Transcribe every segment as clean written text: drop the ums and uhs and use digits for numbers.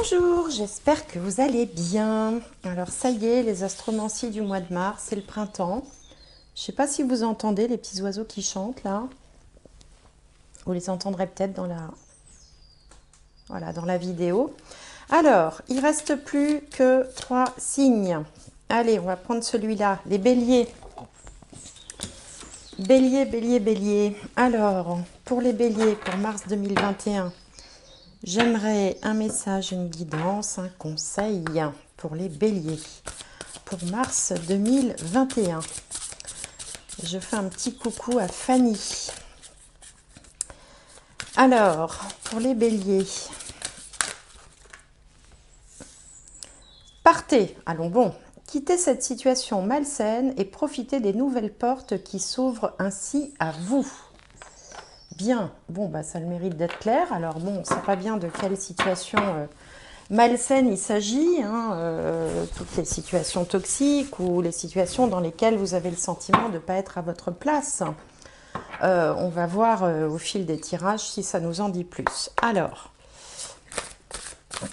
Bonjour, j'espère que vous allez bien. Alors ça y est, les astromancies du mois de mars, c'est le printemps. Je ne sais pas si vous entendez les petits oiseaux qui chantent là. Vous les entendrez peut-être dans la vidéo. Alors, il reste plus que 3 signes. Allez, on va prendre celui-là, les béliers. Bélier, bélier, bélier. Alors, pour les béliers, pour mars 2021, j'aimerais un message, une guidance, un conseil pour les béliers. Pour mars 2021. Je fais un petit coucou à Fanny. Alors, pour les béliers, partez, allons bon, quittez cette situation malsaine et profitez des nouvelles portes qui s'ouvrent ainsi à vous. Bien, bon, bah, ça a le mérite d'être clair. Alors bon, on ne sait pas bien de quelle situation malsaine il s'agit, toutes les situations toxiques ou les situations dans lesquelles vous avez le sentiment de ne pas être à votre place. On va voir au fil des tirages si ça nous en dit plus. Alors,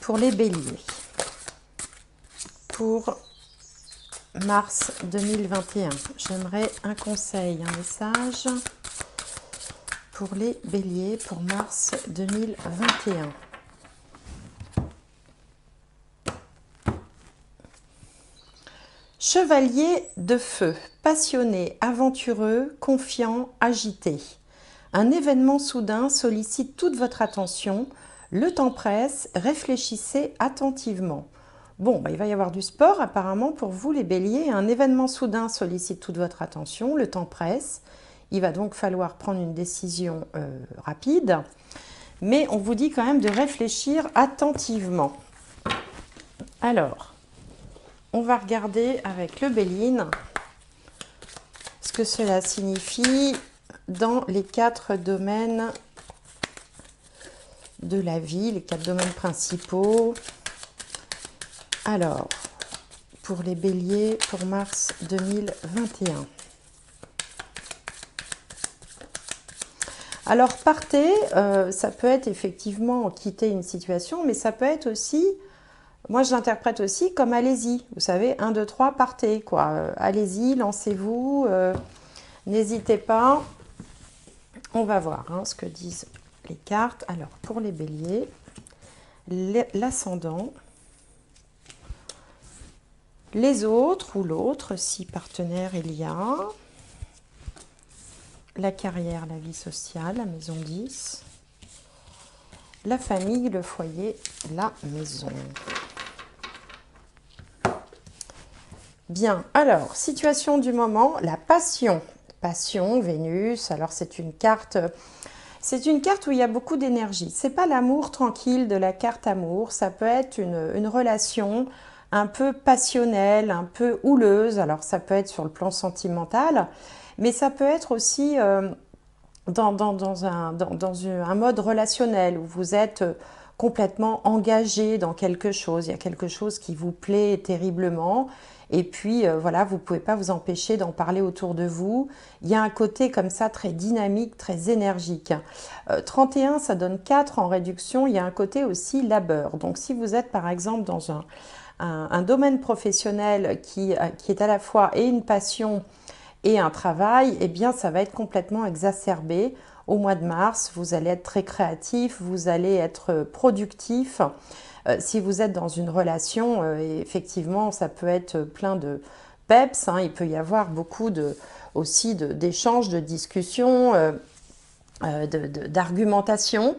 pour les béliers, pour mars 2021, j'aimerais un conseil, un message pour les béliers pour mars 2021. Chevalier de feu, passionné, aventureux, confiant, agité. Un événement soudain sollicite toute votre attention. Le temps presse, réfléchissez attentivement. Bon, bah, il va y avoir du sport apparemment pour vous les béliers. Un événement soudain sollicite toute votre attention. Le temps presse. Il va donc falloir prendre une décision rapide. Mais on vous dit quand même de réfléchir attentivement. Alors, on va regarder avec le Béline ce que cela signifie dans les 4 domaines de la vie, les 4 domaines principaux. Alors, pour les béliers, pour mars 2021. Alors, partez, ça peut être effectivement quitter une situation, mais ça peut être aussi, moi je l'interprète aussi comme allez-y. Vous savez, 1, 2, 3, partez, quoi. Allez-y, lancez-vous, n'hésitez pas. On va voir ce que disent les cartes. Alors, pour les béliers, l'ascendant, les autres ou l'autre, si partenaire il y a, la carrière, la vie sociale, la maison 10, la famille, le foyer, la maison. Bien, alors, situation du moment, la passion. Passion, Vénus, alors c'est une carte où il y a beaucoup d'énergie. C'est pas l'amour tranquille de la carte amour, ça peut être une relation un peu passionnelle, un peu houleuse. Alors ça peut être sur le plan sentimental, mais ça peut être aussi dans un mode relationnel où vous êtes complètement engagé dans quelque chose. Il y a quelque chose qui vous plaît terriblement. Et puis, voilà, vous ne pouvez pas vous empêcher d'en parler autour de vous. Il y a un côté comme ça très dynamique, très énergique. 31, ça donne 4 en réduction. Il y a un côté aussi labeur. Donc, si vous êtes par exemple dans un domaine professionnel qui est à la fois et une passion et un travail, eh bien, ça va être complètement exacerbé. Au mois de mars, vous allez être très créatif, vous allez être productif. Si vous êtes dans une relation, effectivement, ça peut être plein de peps. Il peut y avoir beaucoup aussi d'échanges, de discussions, d'argumentation.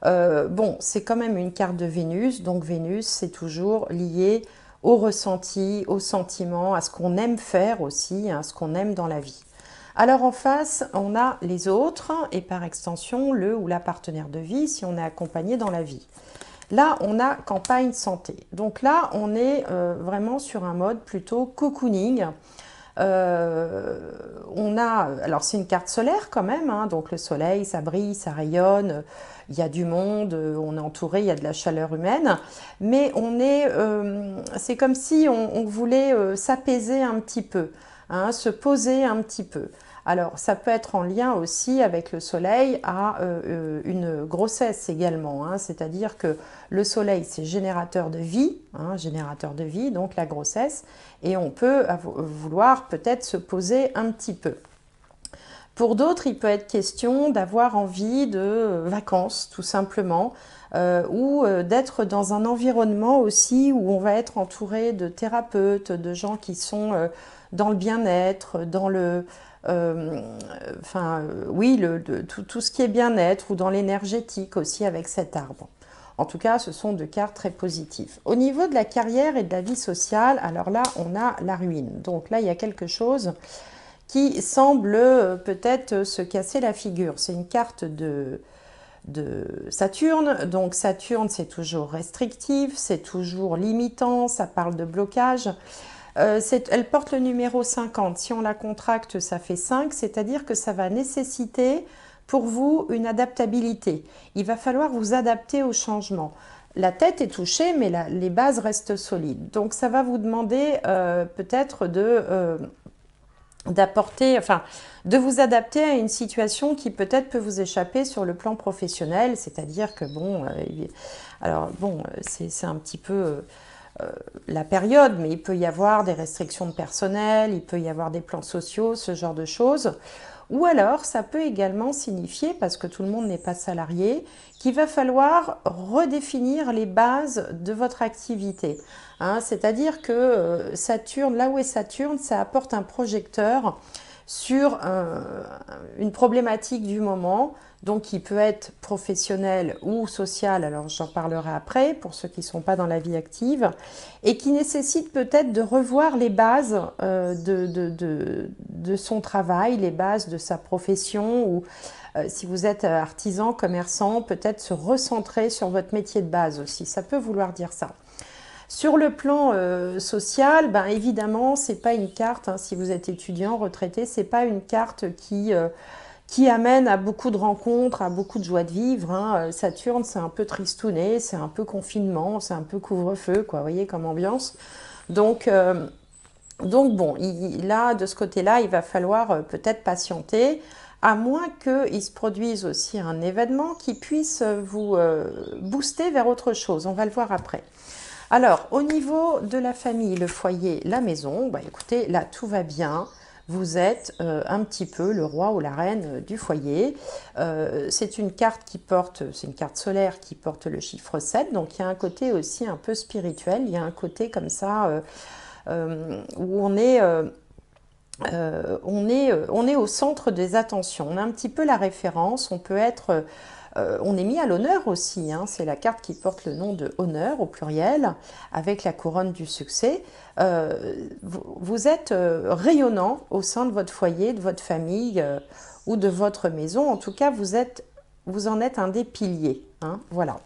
Bon, c'est quand même une carte de Vénus. Donc Vénus, c'est toujours lié au ressenti, au sentiment, à ce qu'on aime faire aussi, à ce qu'on aime dans la vie. Alors en face, on a les autres et par extension, le ou la partenaire de vie si on est accompagné dans la vie. Là, on a campagne santé. Donc là, on est vraiment sur un mode plutôt cocooning. Alors c'est une carte solaire quand même, donc le soleil, ça brille, ça rayonne, il y a du monde, on est entouré, il y a de la chaleur humaine, mais c'est comme si on voulait s'apaiser un petit peu, se poser un petit peu. Alors, ça peut être en lien aussi avec le soleil à une grossesse également, hein. C'est-à-dire que le soleil, c'est générateur de vie, hein, générateur de vie, donc la grossesse, et on peut vouloir peut-être se poser un petit peu. Pour d'autres, il peut être question d'avoir envie de vacances, tout simplement, ou d'être dans un environnement aussi où on va être entouré de thérapeutes, de gens qui sont dans le bien-être, dans le... oui, tout ce qui est bien-être, ou dans l'énergétique aussi avec cet arbre. En tout cas, ce sont deux cartes très positives. Au niveau de la carrière et de la vie sociale, alors là, on a la ruine. Donc là, il y a quelque chose qui semble peut-être se casser la figure. C'est une carte de Saturne. Donc Saturne, c'est toujours restrictif, c'est toujours limitant, ça parle de blocage. Elle porte le numéro 50. Si on la contracte, ça fait 5, c'est-à-dire que ça va nécessiter pour vous une adaptabilité. Il va falloir vous adapter au changement. La tête est touchée, mais les bases restent solides. Donc ça va vous demander peut-être de vous adapter à une situation qui peut-être peut vous échapper sur le plan professionnel, c'est-à-dire que c'est un petit peu la période, mais il peut y avoir des restrictions de personnel, il peut y avoir des plans sociaux, ce genre de choses. Ou alors, ça peut également signifier, parce que tout le monde n'est pas salarié, qu'il va falloir redéfinir les bases de votre activité. Hein, c'est-à-dire que Saturne, là où est Saturne, ça apporte un projecteur sur une problématique du moment, donc qui peut être professionnelle ou sociale, alors j'en parlerai après pour ceux qui ne sont pas dans la vie active, et qui nécessite peut-être de revoir les bases de son travail, les bases de sa profession, ou si vous êtes artisan, commerçant, peut-être se recentrer sur votre métier de base aussi, ça peut vouloir dire ça. Sur le plan social, ben évidemment, c'est pas une carte, hein, si vous êtes étudiant, retraité, c'est pas une carte qui amène à beaucoup de rencontres, à beaucoup de joie de vivre, hein. Saturne, c'est un peu tristouné, c'est un peu confinement, c'est un peu couvre-feu, quoi, vous voyez, comme ambiance. Donc bon, là, de ce côté-là, il va falloir peut-être patienter, à moins qu'il se produise aussi un événement qui puisse vous booster vers autre chose. On va le voir après. Alors, au niveau de la famille, le foyer, la maison, bah écoutez, là, tout va bien. Vous êtes un petit peu le roi ou la reine du foyer. C'est une carte c'est une carte solaire qui porte le chiffre 7, donc il y a un côté aussi un peu spirituel, il y a un côté comme ça où on est au centre des attentions. On a un petit peu la référence, on est mis à l'honneur aussi, hein. C'est la carte qui porte le nom de honneur au pluriel, avec la couronne du succès. Vous êtes rayonnant au sein de votre foyer, de votre famille ou de votre maison. En tout cas, vous en êtes un des piliers, hein. Voilà.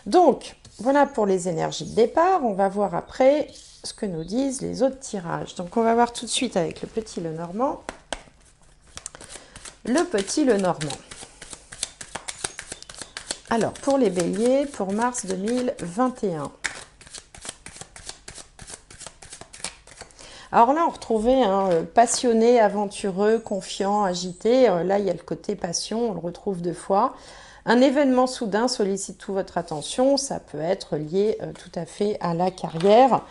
Donc, voilà pour les énergies de départ. On va voir après ce que nous disent les autres tirages. Donc, on va voir tout de suite avec le petit Lenormand. Le petit Lenormand. Alors, pour les béliers, pour mars 2021. Alors là, on retrouvait un passionné, aventureux, confiant, agité. Là, il y a le côté passion, on le retrouve deux fois. Un événement soudain sollicite toute votre attention. Ça peut être lié tout à fait à la carrière.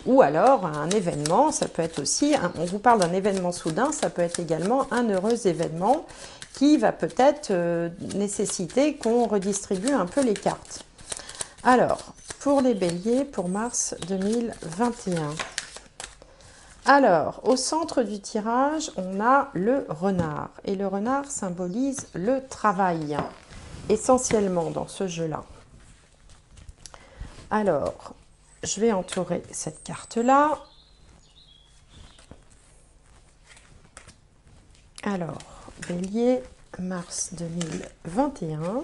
Ou alors, un événement, ça peut être aussi, on vous parle d'un événement soudain, ça peut être également un heureux événement qui va peut-être nécessiter qu'on redistribue un peu les cartes. Alors, pour les béliers, pour mars 2021. Alors, au centre du tirage, on a le renard. Et le renard symbolise le travail, essentiellement dans ce jeu-là. Alors, je vais entourer cette carte-là. Alors, bélier, mars 2021.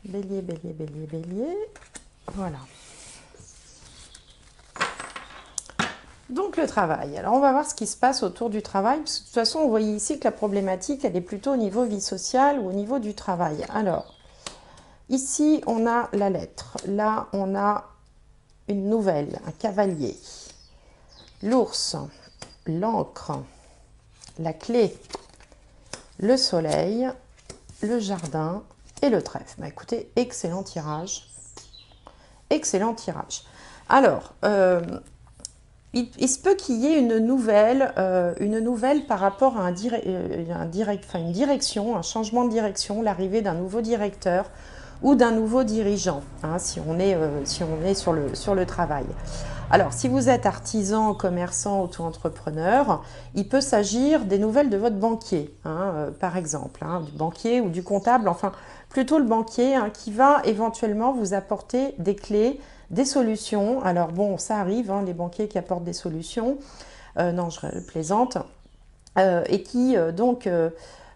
Bélier, bélier, bélier, bélier. Voilà. Donc le travail. Alors on va voir ce qui se passe autour du travail. Parce que de toute façon, vous voyez ici que la problématique, elle est plutôt au niveau vie sociale ou au niveau du travail. Alors, ici, on a la lettre. Là, on a une nouvelle, un cavalier. L'ours. l'encre, la clé, le soleil, le jardin et le trèfle. Bah, écoutez, excellent tirage. Excellent tirage. Alors, il se peut qu'il y ait une nouvelle par rapport à une direction, un changement de direction, l'arrivée d'un nouveau directeur ou d'un nouveau dirigeant, hein, si on est sur le travail. Alors, si vous êtes artisan, commerçant, auto-entrepreneur, il peut s'agir des nouvelles de votre banquier, hein, par exemple, hein, du banquier ou du comptable, enfin, plutôt le banquier, hein, qui va éventuellement vous apporter des clés, des solutions. Alors bon, ça arrive, hein, les banquiers qui apportent des solutions, non, je plaisante, et qui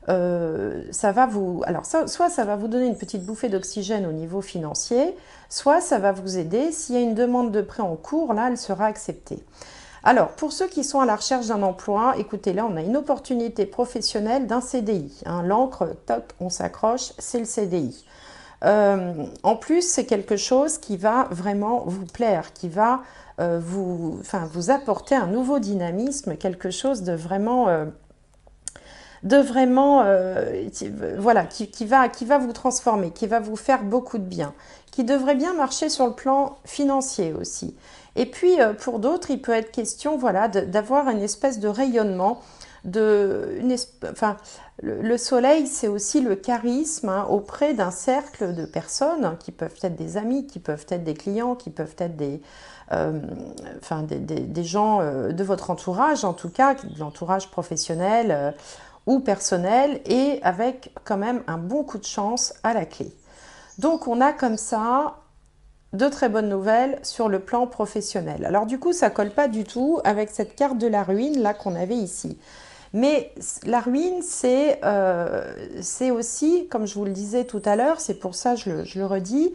ça va vous, alors soit ça va vous donner une petite bouffée d'oxygène au niveau financier, soit ça va vous aider. S'il y a une demande de prêt en cours, là, elle sera acceptée. Alors, pour ceux qui sont à la recherche d'un emploi, écoutez, là, on a une opportunité professionnelle d'un CDI. Hein, l'encre, toc, on s'accroche, c'est le CDI. En plus, c'est quelque chose qui va vraiment vous plaire, qui va vous apporter un nouveau dynamisme, quelque chose de vraiment... voilà, qui va vous transformer, qui va vous faire beaucoup de bien, qui devrait bien marcher sur le plan financier aussi. Et puis, pour d'autres, il peut être question, voilà, d'avoir une espèce de rayonnement, le soleil, c'est aussi le charisme, hein, auprès d'un cercle de personnes, hein, qui peuvent être des amis, qui peuvent être des clients, qui peuvent être des gens de votre entourage, en tout cas, de l'entourage professionnel ou personnel, et avec quand même un bon coup de chance à la clé. Donc on a comme ça de très bonnes nouvelles sur le plan professionnel. Alors du coup, ça ne colle pas du tout avec cette carte de la ruine là qu'on avait ici. Mais la ruine, c'est aussi, comme je vous le disais tout à l'heure, c'est pour ça que je le redis,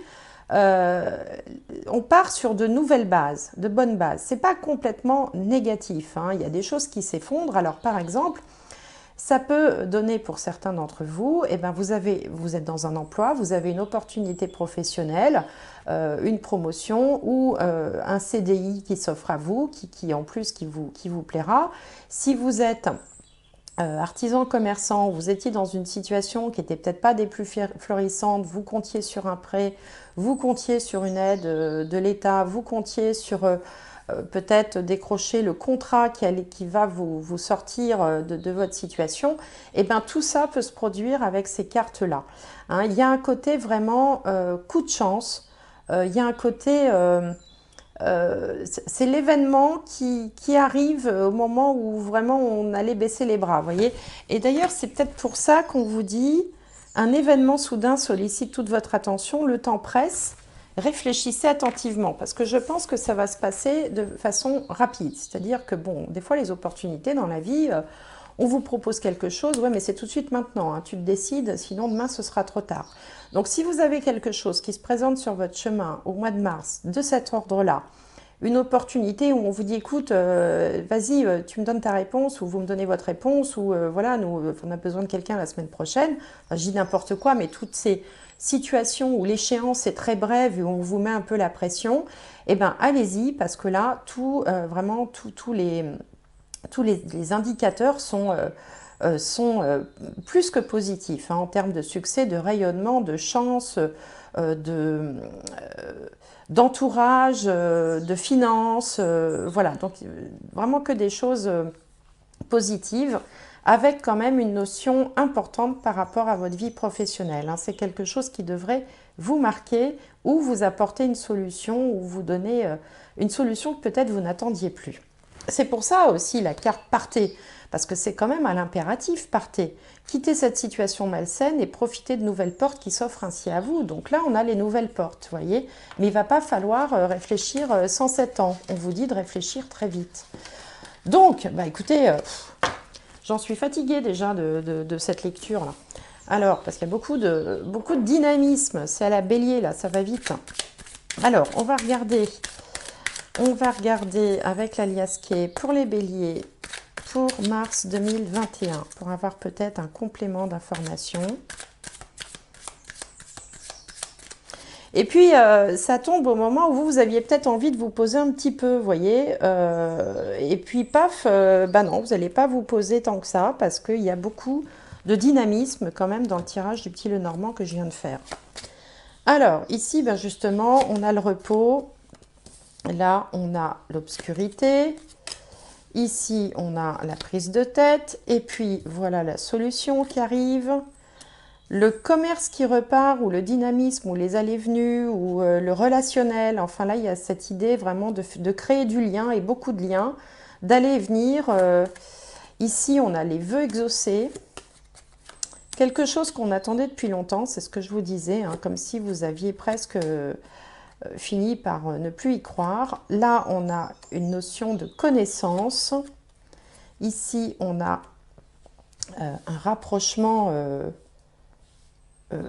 on part sur de nouvelles bases, de bonnes bases. Ce n'est pas complètement négatif, hein. Il y a des choses qui s'effondrent. Alors par exemple, ça peut donner pour certains d'entre vous, eh ben vous êtes dans un emploi, vous avez une opportunité professionnelle, une promotion ou un CDI qui s'offre à vous, qui en plus qui vous plaira. Si vous êtes artisan commerçant, vous étiez dans une situation qui n'était peut-être pas des plus florissantes, vous comptiez sur un prêt, vous comptiez sur une aide de l'État, vous comptiez sur peut-être décrocher le contrat qui va vous sortir de votre situation, et bien tout ça peut se produire avec ces cartes-là. Hein, il y a un côté vraiment coup de chance, il y a un côté... c'est l'événement qui arrive au moment où vraiment on allait baisser les bras, voyez. Et d'ailleurs, c'est peut-être pour ça qu'on vous dit, un événement soudain sollicite toute votre attention, le temps presse, réfléchissez attentivement, parce que je pense que ça va se passer de façon rapide. C'est-à-dire que, bon, des fois, les opportunités dans la vie, on vous propose quelque chose, ouais, mais c'est tout de suite maintenant, hein, tu te décides, sinon demain, ce sera trop tard. Donc, si vous avez quelque chose qui se présente sur votre chemin au mois de mars, de cet ordre-là, une opportunité où on vous dit, écoute, vas-y, tu me donnes ta réponse, ou vous me donnez votre réponse, ou voilà, nous, on a besoin de quelqu'un la semaine prochaine. Enfin, je dis n'importe quoi, mais toutes ces situations où l'échéance est très brève et où on vous met un peu la pression, eh bien, allez-y, parce que là, vraiment, tous les indicateurs sont plus que positifs, hein, en termes de succès, de rayonnement, de chance, d'entourage, de finances, voilà, donc vraiment que des choses positives, avec quand même une notion importante par rapport à votre vie professionnelle, hein. C'est quelque chose qui devrait vous marquer ou vous apporter une solution ou vous donner une solution que peut-être vous n'attendiez plus. C'est pour ça aussi la carte partez, parce que c'est quand même à l'impératif, partez. Quittez cette situation malsaine et profitez de nouvelles portes qui s'offrent ainsi à vous. Donc là, on a les nouvelles portes, vous voyez. Mais il ne va pas falloir réfléchir 107 ans. On vous dit de réfléchir très vite. Donc, bah écoutez, j'en suis fatiguée déjà de cette lecture-là. Alors, parce qu'il y a beaucoup de dynamisme. C'est à la bélier, là, ça va vite. Alors, on va regarder avec l'alias Kay pour les béliers pour mars 2021, pour avoir peut-être un complément d'information. Et puis, ça tombe au moment où vous aviez peut-être envie de vous poser un petit peu, vous voyez. Et puis, paf, bah non, vous n'allez pas vous poser tant que ça, parce qu'il y a beaucoup de dynamisme quand même dans le tirage du petit Lenormand que je viens de faire. Alors, ici, ben justement, on a le repos. Là, on a l'obscurité. Ici, on a la prise de tête. Et puis, voilà la solution qui arrive. Le commerce qui repart, ou le dynamisme, ou les allées-venues, ou le relationnel. Enfin, là, il y a cette idée vraiment de créer du lien, et beaucoup de liens, d'aller et venir. Ici, on a les vœux exaucés. Quelque chose qu'on attendait depuis longtemps, c'est ce que je vous disais, hein, comme si vous aviez presque fini par ne plus y croire. Là, on a une notion de connaissance. Ici, on a un rapprochement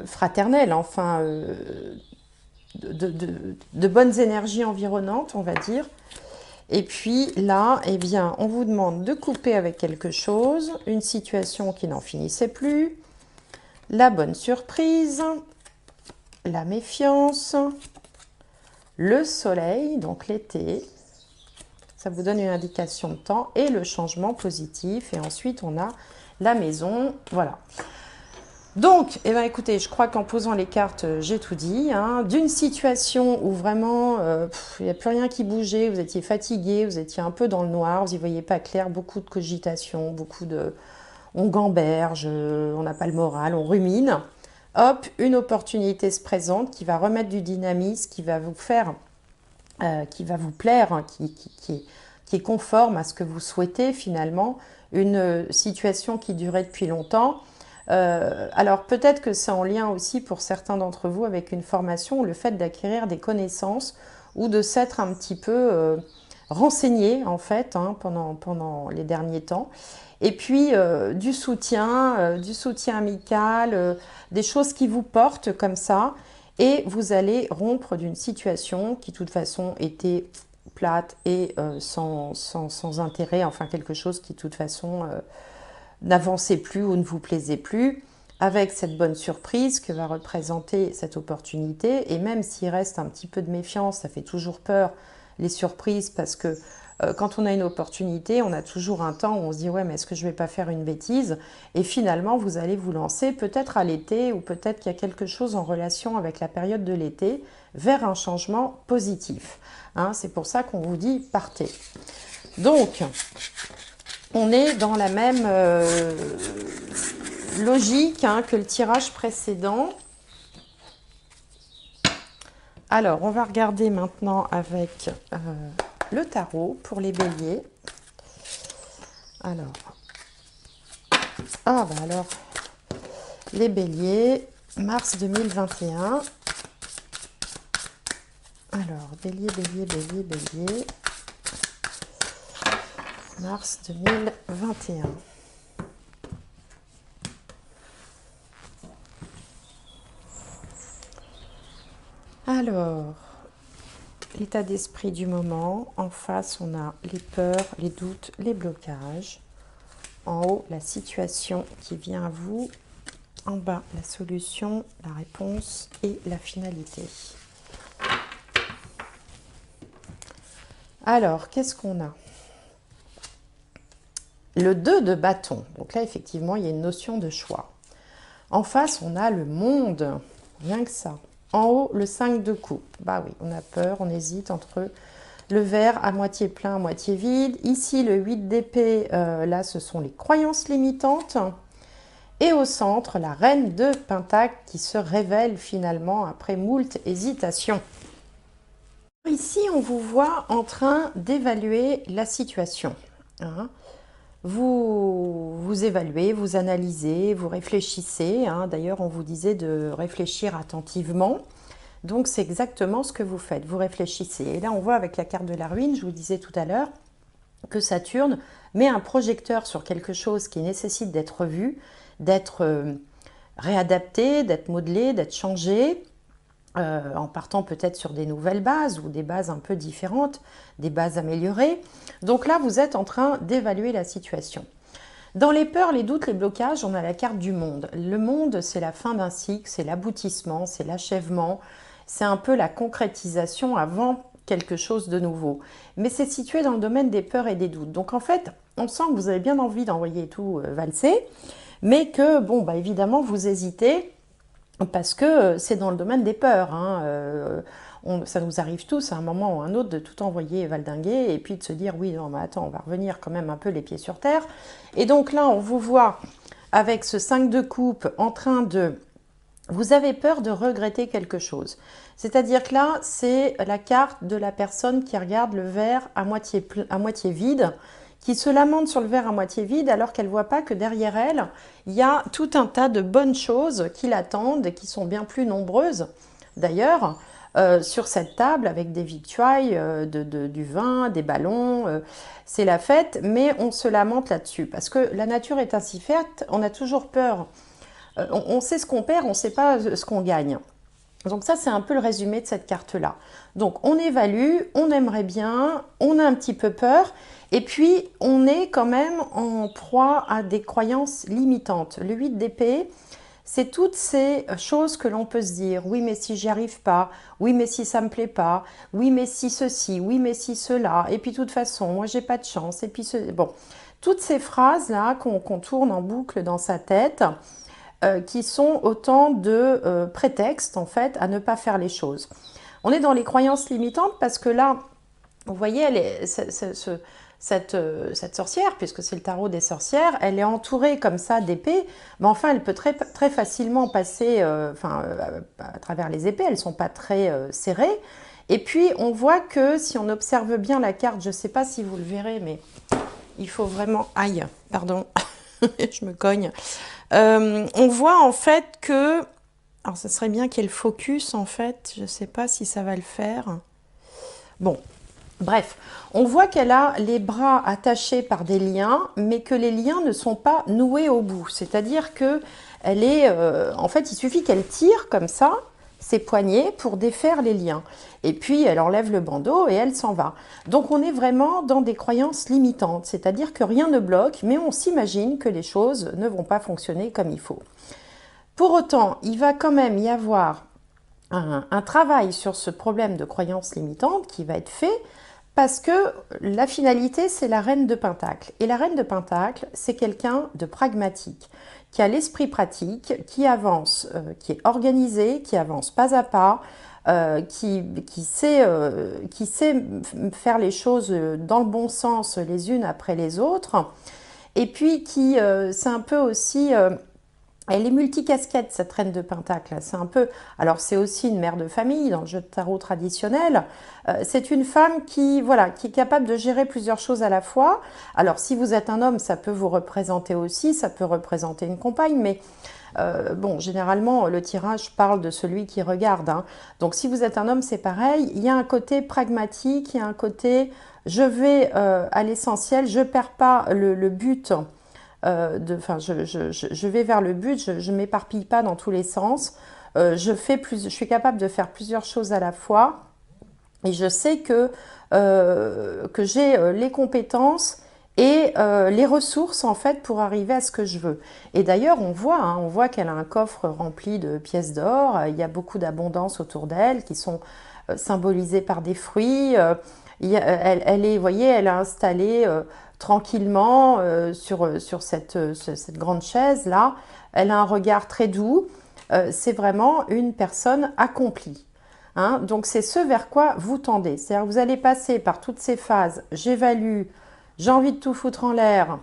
fraternel, enfin, de bonnes énergies environnantes, on va dire. Et puis là, eh bien, on vous demande de couper avec quelque chose, une situation qui n'en finissait plus, la bonne surprise, la méfiance, le soleil, donc l'été, ça vous donne une indication de temps, et le changement positif. Et ensuite, on a la maison, voilà. Donc, eh ben, écoutez, je crois qu'en posant les cartes, j'ai tout dit. Hein. D'une situation où vraiment, il n'y a plus rien qui bougeait, vous étiez fatigué, vous étiez un peu dans le noir, vous n'y voyez pas clair, beaucoup de cogitation, beaucoup de... On gamberge, on n'a pas le moral, on rumine. Hop, une opportunité se présente qui va remettre du dynamisme, qui va vous faire, qui va vous plaire, hein, qui est conforme à ce que vous souhaitez finalement. Une situation qui durait depuis longtemps. Alors peut-être que c'est en lien aussi pour certains d'entre vous avec une formation, le fait d'acquérir des connaissances ou de s'être un petit peu renseigné en fait hein, pendant les derniers temps. Et puis du soutien amical, des choses qui vous portent comme ça. Et vous allez rompre d'une situation qui de toute façon était plate et sans intérêt, enfin quelque chose qui de toute façon n'avancez plus ou ne vous plaisait plus, avec cette bonne surprise que va représenter cette opportunité. Et même s'il reste un petit peu de méfiance, ça fait toujours peur les surprises, parce que quand on a une opportunité, on a toujours un temps où on se dit ouais, mais est-ce que je vais pas faire une bêtise? Et finalement, vous allez vous lancer peut-être à l'été, ou peut-être qu'il y a quelque chose en relation avec la période de l'été, vers un changement positif. Hein, c'est pour ça qu'on vous dit partez. Donc, on est dans la même logique hein, que le tirage précédent. Alors, on va regarder maintenant avec le tarot pour les béliers. Alors, les béliers, mars 2021. Alors, bélier, mars 2021. Alors, l'état d'esprit du moment. En face, on a les peurs, les doutes, les blocages. En haut, la situation qui vient à vous. En bas, la solution, la réponse et la finalité. Alors, qu'est-ce qu'on a? Le 2 de bâton. Donc là, effectivement, il y a une notion de choix. En face, on a le monde. Rien que ça. En haut, le 5 de coupe. Bah oui, on a peur, on hésite entre le verre à moitié plein, à moitié vide. Ici, le 8 d'épée, là, ce sont les croyances limitantes. Et au centre, la reine de Pentacle qui se révèle finalement après moult hésitations. Ici, on vous voit en train d'évaluer la situation. Hein. Vous évaluez, vous analysez, vous réfléchissez. Hein. D'ailleurs, on vous disait de réfléchir attentivement. Donc, c'est exactement ce que vous faites. Vous réfléchissez. Et là, on voit avec la carte de la ruine, je vous disais tout à l'heure, que Saturne met un projecteur sur quelque chose qui nécessite d'être vu, d'être réadapté, d'être modelé, d'être changé, en partant peut-être sur des nouvelles bases ou des bases un peu différentes, des bases améliorées. Donc là, vous êtes en train d'évaluer la situation. Dans les peurs, les doutes, les blocages, on a la carte du monde. Le monde, c'est la fin d'un cycle, c'est l'aboutissement, c'est l'achèvement. C'est un peu la concrétisation avant quelque chose de nouveau. Mais c'est situé dans le domaine des peurs et des doutes. Donc en fait, on sent que vous avez bien envie d'envoyer tout valser, mais que, bon, bah évidemment, vous hésitez parce que c'est dans le domaine des peurs. Hein. Ça nous arrive tous à un moment ou à un autre de tout envoyer valdinguer et puis de se dire oui, non, mais attends, on va revenir quand même un peu les pieds sur terre. Et donc là, on vous voit avec ce 5 de coupe en train de... Vous avez peur de regretter quelque chose. C'est-à-dire que là, c'est la carte de la personne qui regarde le verre à moitié vide, qui se lamente sur le verre à moitié vide alors qu'elle ne voit pas que derrière elle, il y a tout un tas de bonnes choses qui l'attendent et qui sont bien plus nombreuses. D'ailleurs, sur cette table avec des victuailles, du vin, des ballons, c'est la fête, mais on se lamente là-dessus parce que la nature est ainsi faite, on a toujours peur. On sait ce qu'on perd, on ne sait pas ce qu'on gagne. Donc ça, c'est un peu le résumé de cette carte-là. Donc on évalue, on aimerait bien, on a un petit peu peur, et puis on est quand même en proie à des croyances limitantes. Le 8 d'épée, c'est toutes ces choses que l'on peut se dire. Oui, mais si j'y arrive pas. Oui, mais si ça me plaît pas. Oui, mais si ceci. Oui, mais si cela. Et puis, de toute façon, moi, j'ai pas de chance. Et puis, bon, toutes ces phrases-là qu'on tourne en boucle dans sa tête, qui sont autant de prétextes, en fait, à ne pas faire les choses. On est dans les croyances limitantes parce que là, vous voyez, cette sorcière, puisque c'est le tarot des sorcières, elle est entourée comme ça d'épées, mais enfin, elle peut très facilement passer à travers les épées, elles ne sont pas très serrées. Et puis, on voit que si on observe bien la carte, je ne sais pas si vous le verrez, mais il faut vraiment... Aïe, pardon, je me cogne. On voit en fait que... Alors, ça serait bien qu'il y ait le focus, en fait. Je ne sais pas si ça va le faire. Bon, bref. On voit qu'elle a les bras attachés par des liens, mais que les liens ne sont pas noués au bout. C'est-à-dire que elle est... en fait, il suffit qu'elle tire comme ça, ses poignets, pour défaire les liens. Et puis, elle enlève le bandeau et elle s'en va. Donc, on est vraiment dans des croyances limitantes. C'est-à-dire que rien ne bloque, mais on s'imagine que les choses ne vont pas fonctionner comme il faut. Pour autant, il va quand même y avoir un travail sur ce problème de croyances limitantes qui va être fait parce que la finalité, c'est la reine de Pentacle. Et la reine de Pentacle, c'est quelqu'un de pragmatique, qui a l'esprit pratique, qui avance, qui est organisé, qui avance pas à pas, qui sait faire les choses dans le bon sens les unes après les autres, et puis qui, c'est un peu aussi... elle est multicasquette, cette reine de Pentacle. C'est un peu... Alors, c'est aussi une mère de famille dans le jeu de tarot traditionnel. C'est une femme qui, voilà, qui est capable de gérer plusieurs choses à la fois. Alors, si vous êtes un homme, ça peut vous représenter aussi, ça peut représenter une compagne, mais bon, généralement, le tirage parle de celui qui regarde. Hein. Donc, si vous êtes un homme, c'est pareil. Il y a un côté pragmatique, il y a un côté je vais à l'essentiel, je ne perds pas le but... je vais vers le but, je ne m'éparpille pas dans tous les sens, je suis capable de faire plusieurs choses à la fois et je sais que j'ai les compétences et les ressources en fait pour arriver à ce que je veux. Et d'ailleurs on voit qu'elle a un coffre rempli de pièces d'or, il y a beaucoup d'abondance autour d'elle qui sont symbolisées par des fruits. Vous voyez, elle a installé tranquillement sur cette grande chaise là. Elle a un regard très doux. C'est vraiment une personne accomplie. Hein. Donc c'est ce vers quoi vous tendez. C'est-à-dire que vous allez passer par toutes ces phases. J'évalue, j'ai envie de tout foutre en l'air,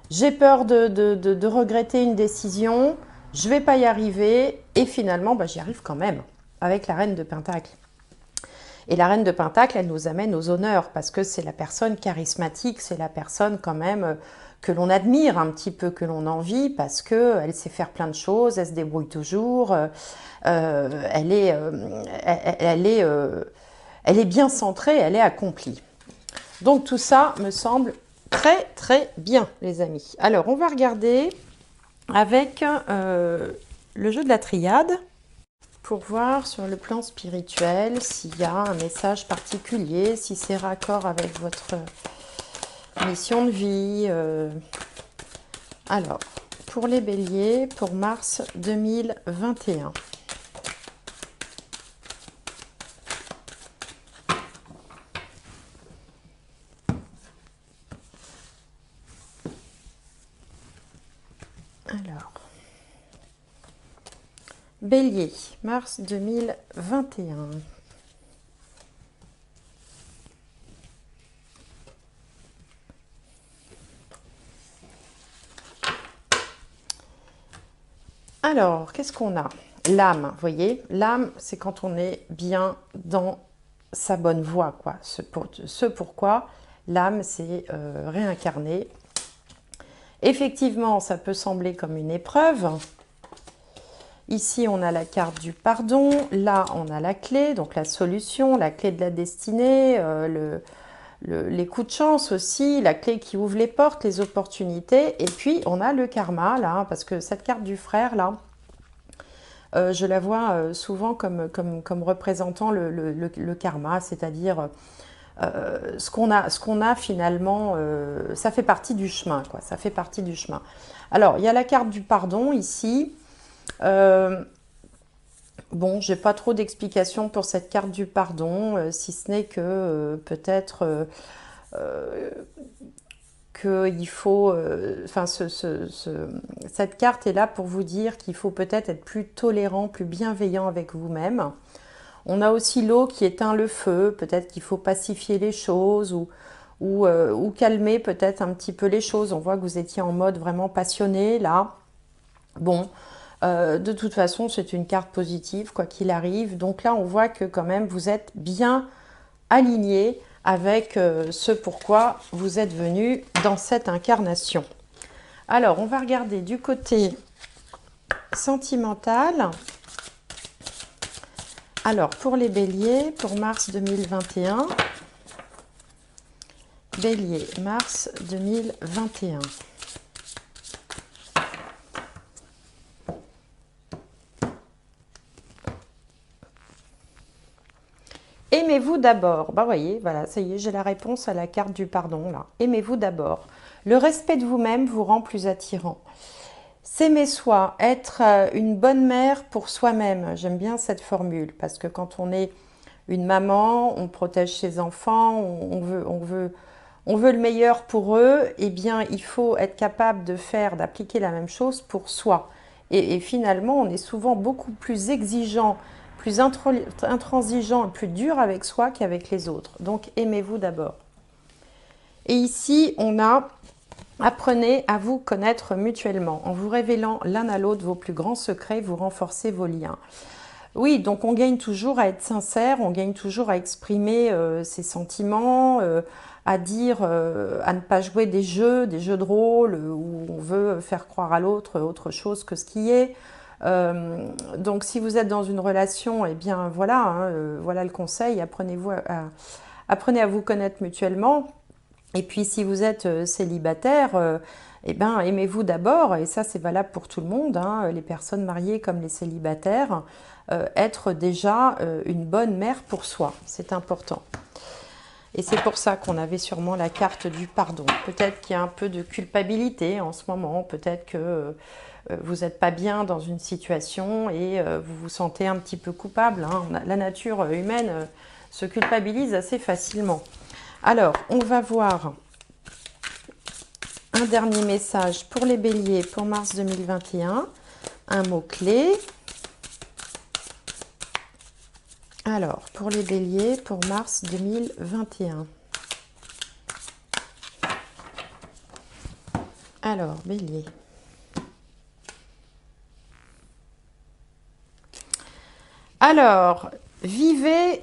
j'ai peur de regretter une décision, je ne vais pas y arriver et finalement j'y arrive quand même avec la reine de Pentacle. Et la reine de Pentacle, elle nous amène aux honneurs parce que c'est la personne charismatique, c'est la personne quand même que l'on admire un petit peu, que l'on envie parce qu'elle sait faire plein de choses, elle se débrouille toujours, elle est bien centrée, elle est accomplie. Donc tout ça me semble très très bien les amis. Alors on va regarder avec le jeu de la triade. Pour voir sur le plan spirituel s'il y a un message particulier, si c'est raccord avec votre mission de vie. Alors, pour les béliers, pour mars 2021. Bélier, mars 2021. Alors, qu'est-ce qu'on a? L'âme, vous voyez, l'âme, c'est quand on est bien dans sa bonne voie, quoi. Ce pourquoi l'âme s'est réincarnée. Effectivement, ça peut sembler comme une épreuve. Ici, on a la carte du pardon. Là, on a la clé, donc la solution, la clé de la destinée, les coups de chance aussi, la clé qui ouvre les portes, les opportunités. Et puis, on a le karma, là, parce que cette carte du frère, là, je la vois souvent comme représentant le karma, c'est-à-dire ce qu'on a finalement, ça fait partie du chemin, quoi, ça fait partie du chemin. Alors, il y a la carte du pardon ici. Bon, j'ai pas trop d'explications pour cette carte du pardon, si ce n'est que peut-être qu'il faut, enfin, cette carte est là pour vous dire qu'il faut peut-être être plus tolérant, plus bienveillant avec vous-même. On a aussi l'eau qui éteint le feu, peut-être qu'il faut pacifier les choses ou calmer peut-être un petit peu les choses. On voit que vous étiez en mode vraiment passionné là. Bon, de toute façon, c'est une carte positive, quoi qu'il arrive. Donc là, on voit que quand même, vous êtes bien aligné avec ce pourquoi vous êtes venu dans cette incarnation. Alors, on va regarder du côté sentimental. Alors, pour les béliers, pour mars 2021, bélier, mars 2021. Aimez-vous d'abord. Bah voyez, voilà, ça y est, j'ai la réponse à la carte du pardon là. Aimez-vous d'abord. Le respect de vous-même vous rend plus attirant. S'aimer soi, être une bonne mère pour soi-même. J'aime bien cette formule parce que quand on est une maman, on protège ses enfants, on veut le meilleur pour eux. Eh bien, il faut être capable d'appliquer la même chose pour soi. Et finalement, on est souvent beaucoup plus exigeant, plus intransigeant et plus dur avec soi qu'avec les autres. Donc, aimez-vous d'abord. Et ici, on a apprenez à vous connaître mutuellement. En vous révélant l'un à l'autre vos plus grands secrets, vous renforcez vos liens. Oui, donc on gagne toujours à être sincère, on gagne toujours à exprimer ses sentiments, à dire, à ne pas jouer des jeux de rôle où on veut faire croire à l'autre autre chose que ce qui est. Donc si vous êtes dans une relation, eh bien voilà, hein, voilà le conseil, apprenez à vous connaître mutuellement. Et puis si vous êtes célibataire, eh ben, aimez-vous d'abord, et ça c'est valable pour tout le monde, hein, les personnes mariées comme les célibataires, être déjà une bonne mère pour soi, c'est important. Et c'est pour ça qu'on avait sûrement la carte du pardon. Peut-être qu'il y a un peu de culpabilité en ce moment, peut-être que vous n'êtes pas bien dans une situation et vous vous sentez un petit peu coupable. Hein. La nature humaine se culpabilise assez facilement. Alors, on va voir un dernier message pour les béliers pour mars 2021. Un mot-clé. Alors, pour les béliers pour mars 2021. Alors, bélier. Alors, vivez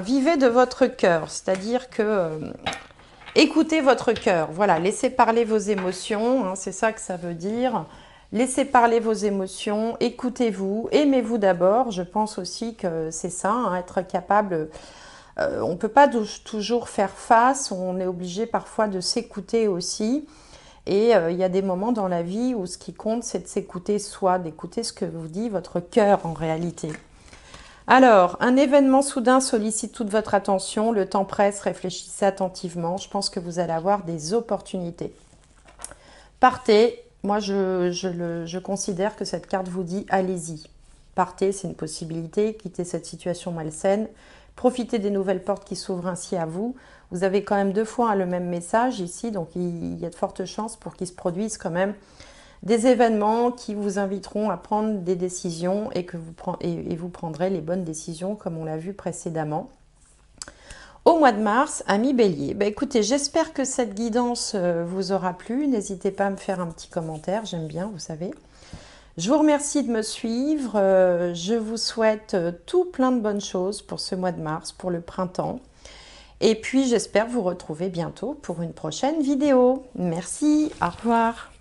vivez de votre cœur, c'est-à-dire que écoutez votre cœur, voilà, laissez parler vos émotions, hein, c'est ça que ça veut dire. Laissez parler vos émotions, écoutez-vous, aimez-vous d'abord. Je pense aussi que c'est ça, hein, être capable. On ne peut pas toujours faire face, on est obligé parfois de s'écouter aussi. Et il y a des moments dans la vie où ce qui compte, c'est de s'écouter soi, d'écouter ce que vous dit votre cœur en réalité. Alors, un événement soudain sollicite toute votre attention, le temps presse, réfléchissez attentivement, je pense que vous allez avoir des opportunités. Partez, moi je considère que cette carte vous dit allez-y. Partez, c'est une possibilité, quittez cette situation malsaine, profitez des nouvelles portes qui s'ouvrent ainsi à vous. Vous avez quand même 2 fois le même message ici, donc il y a de fortes chances pour qu'il se produise quand même des événements qui vous inviteront à prendre des décisions et que vous prendrez les bonnes décisions comme on l'a vu précédemment. Au mois de mars, amis Bélier, écoutez, j'espère que cette guidance vous aura plu. N'hésitez pas à me faire un petit commentaire, j'aime bien, vous savez. Je vous remercie de me suivre. Je vous souhaite tout plein de bonnes choses pour ce mois de mars, pour le printemps. Et puis, j'espère vous retrouver bientôt pour une prochaine vidéo. Merci, au revoir.